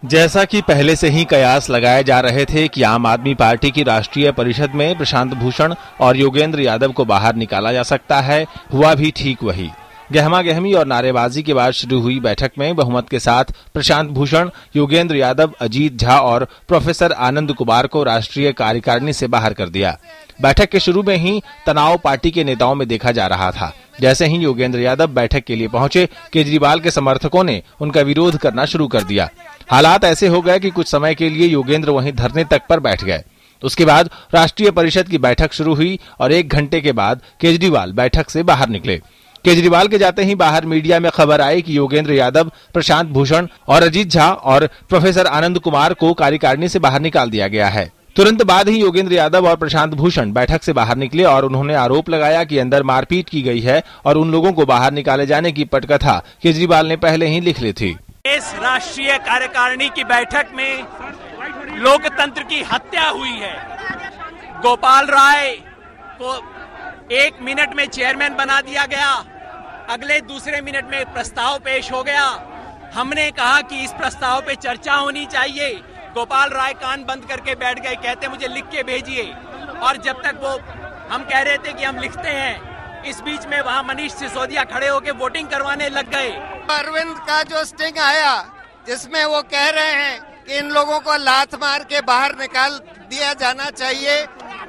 जैसा कि पहले से ही कयास लगाए जा रहे थे कि आम आदमी पार्टी की राष्ट्रीय परिषद में प्रशांत भूषण और योगेंद्र यादव को बाहर निकाला जा सकता है, हुआ भी ठीक वही। गहमा-गहमी और नारेबाजी के बाद शुरू हुई बैठक में बहुमत के साथ प्रशांत भूषण, योगेंद्र यादव, अजीत झा और प्रोफेसर आनंद कुमार को राष्ट्रीय कार्यकारिणी से बाहर कर दिया। बैठक के शुरू में ही तनाव पार्टी के नेताओं में देखा जा रहा था। जैसे ही योगेंद्र यादव बैठक के लिए पहुंचे, केजरीवाल के समर्थकों ने उनका विरोध करना शुरू कर दिया। हालात ऐसे हो गए कि कुछ समय के लिए योगेंद्र वहीं धरने तक पर बैठ गए। उसके बाद राष्ट्रीय परिषद की बैठक शुरू हुई और 1 घंटे के बाद केजरीवाल बैठक से बाहर निकले। केजरीवाल के जाते ही बाहर मीडिया में खबर आई कि योगेंद्र यादव, प्रशांत भूषण और अजीत झा और प्रोफेसर आनंद कुमार को कार्यकारिणी से बाहर निकाल दिया गया है। तुरंत बाद ही योगेंद्र यादव और प्रशांत भूषण बैठक से बाहर निकले और उन्होंने आरोप लगाया कि अंदर मारपीट की गई है और उन लोगों को बाहर निकाले जाने की पटकथा केजरीवाल ने पहले ही लिख ली थी। इस राष्ट्रीय कार्यकारिणी की बैठक में लोकतंत्र की हत्या हुई है। गोपाल राय को 1 मिनट में चेयरमैन बना दिया गया, अगले दूसरे मिनट में प्रस्ताव पेश हो गया। हमने कहा कि इस प्रस्ताव पे चर्चा होनी चाहिए। गोपाल राय कान बंद करके बैठ गए, कहते मुझे लिख के भेजिए। और जब तक वो हम कह रहे थे कि हम लिखते हैं, इस बीच में वहाँ मनीष सिसोदिया खड़े होकर वोटिंग करवाने लग गए। अरविंद का जो स्टिंग आया, जिसमें वो कह रहे हैं कि इन लोगों को लात मार के बाहर निकाल दिया जाना चाहिए,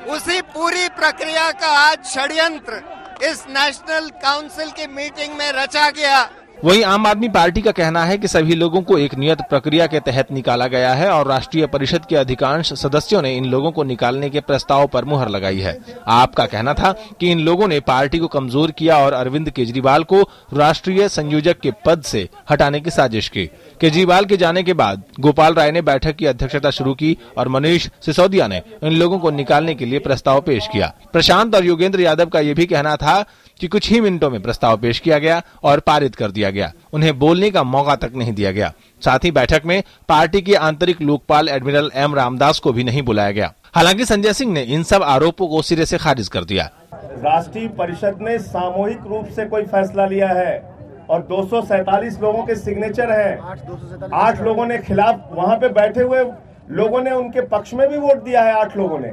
उसी पूरी प्रक्रिया का आज षड्यंत्र इस नेशनल काउंसिल की मीटिंग में रचा गया। वहीं आम आदमी पार्टी का कहना है कि सभी लोगों को एक नियत प्रक्रिया के तहत निकाला गया है और राष्ट्रीय परिषद के अधिकांश सदस्यों ने इन लोगों को निकालने के प्रस्ताव पर मुहर लगाई है। आपका कहना था कि इन लोगों ने पार्टी को कमजोर किया और अरविंद केजरीवाल को राष्ट्रीय संयोजक के पद से हटाने की साजिश की। केजरीवाल के जाने के बाद गोपाल राय ने बैठक की अध्यक्षता शुरू की और मनीष सिसोदिया ने इन लोगों को निकालने के लिए प्रस्ताव पेश किया। प्रशांत और योगेंद्र यादव का ये भी कहना था कि कुछ ही मिनटों में प्रस्ताव पेश किया गया और पारित कर दिया गया। उन्हें बोलने का मौका तक नहीं दिया गया। साथ ही बैठक में पार्टी के आंतरिक लोकपाल एडमिरल एम रामदास को भी नहीं बुलाया गया। हालांकि संजय सिंह ने इन सब आरोपों को सिरे से खारिज कर दिया। राष्ट्रीय परिषद ने सामूहिक रूप से कोई फैसला लिया है और 247 लोगों के सिग्नेचर हैं। 8 लोगों ने खिलाफ, वहाँ पे बैठे हुए लोगों ने उनके पक्ष में भी वोट दिया है। 8 लोगों ने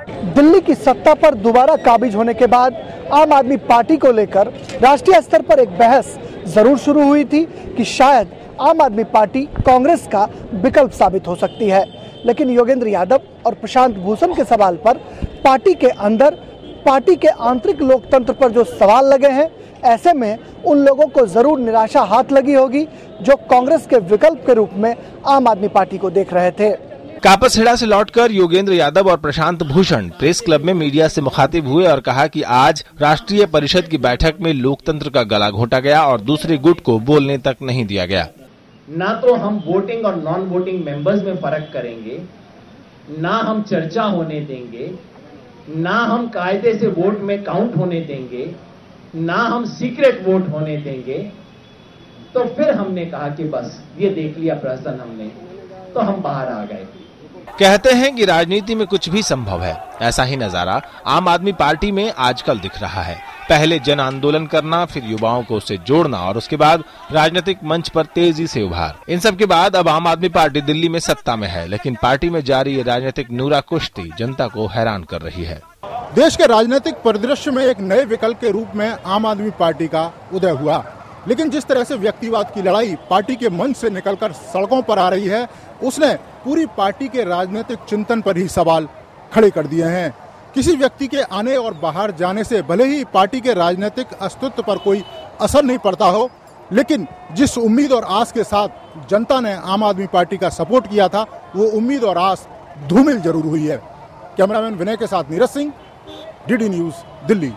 दिल्ली की सत्ता पर दोबारा काबिज होने के बाद आम आदमी पार्टी को लेकर राष्ट्रीय स्तर पर एक बहस जरूर शुरू हुई थी कि शायद आम आदमी पार्टी कांग्रेस का विकल्प साबित हो सकती है। लेकिन योगेंद्र यादव और प्रशांत भूषण के सवाल पर पार्टी के अंदर, पार्टी के आंतरिक लोकतंत्र पर जो सवाल लगे हैं, ऐसे में उन लोगों को जरूर निराशा हाथ लगी होगी जो कांग्रेस के विकल्प के रूप में आम आदमी पार्टी को देख रहे थे। कापसहेड़ा से लौटकर योगेंद्र यादव और प्रशांत भूषण प्रेस क्लब में मीडिया से मुखातिब हुए और कहा कि आज राष्ट्रीय परिषद की बैठक में लोकतंत्र का गला घोटा गया और दूसरे गुट को बोलने तक नहीं दिया गया। ना तो हम वोटिंग और नॉन वोटिंग मेंबर्स में फर्क करेंगे, ना हम चर्चा होने देंगे, ना हम कायदे से वोट में काउंट होने देंगे, ना हम सीक्रेट वोट होने देंगे। तो फिर हमने कहा कि बस ये देख लिया प्रशासन हमने, तो हम बाहर आ गए। कहते हैं कि राजनीति में कुछ भी संभव है। ऐसा ही नजारा आम आदमी पार्टी में आजकल दिख रहा है। पहले जन आंदोलन करना, फिर युवाओं को उससे जोड़ना और उसके बाद राजनीतिक मंच पर तेजी से उभार। इन सब के बाद अब आम आदमी पार्टी दिल्ली में सत्ता में है, लेकिन पार्टी में जारी ये राजनीतिक नूरा कुश्ती जनता को हैरान कर रही है। देश के राजनीतिक परिदृश्य में एक नए विकल्प के रूप में आम आदमी पार्टी का उदय हुआ, लेकिन जिस तरह से व्यक्तिवाद की लड़ाई पार्टी के मंच से निकलकर सड़कों पर आ रही है, उसने पूरी पार्टी के राजनीतिक चिंतन पर ही सवाल खड़े कर दिए हैं। किसी व्यक्ति के आने और बाहर जाने से भले ही पार्टी के राजनीतिक अस्तित्व पर कोई असर नहीं पड़ता हो, लेकिन जिस उम्मीद और आस के साथ जनता ने आम आदमी पार्टी का सपोर्ट किया था, वो उम्मीद और आस धूमिल जरूर हुई है। कैमरामैन विनय के साथ नीरज सिंह, डीडी न्यूज, दिल्ली।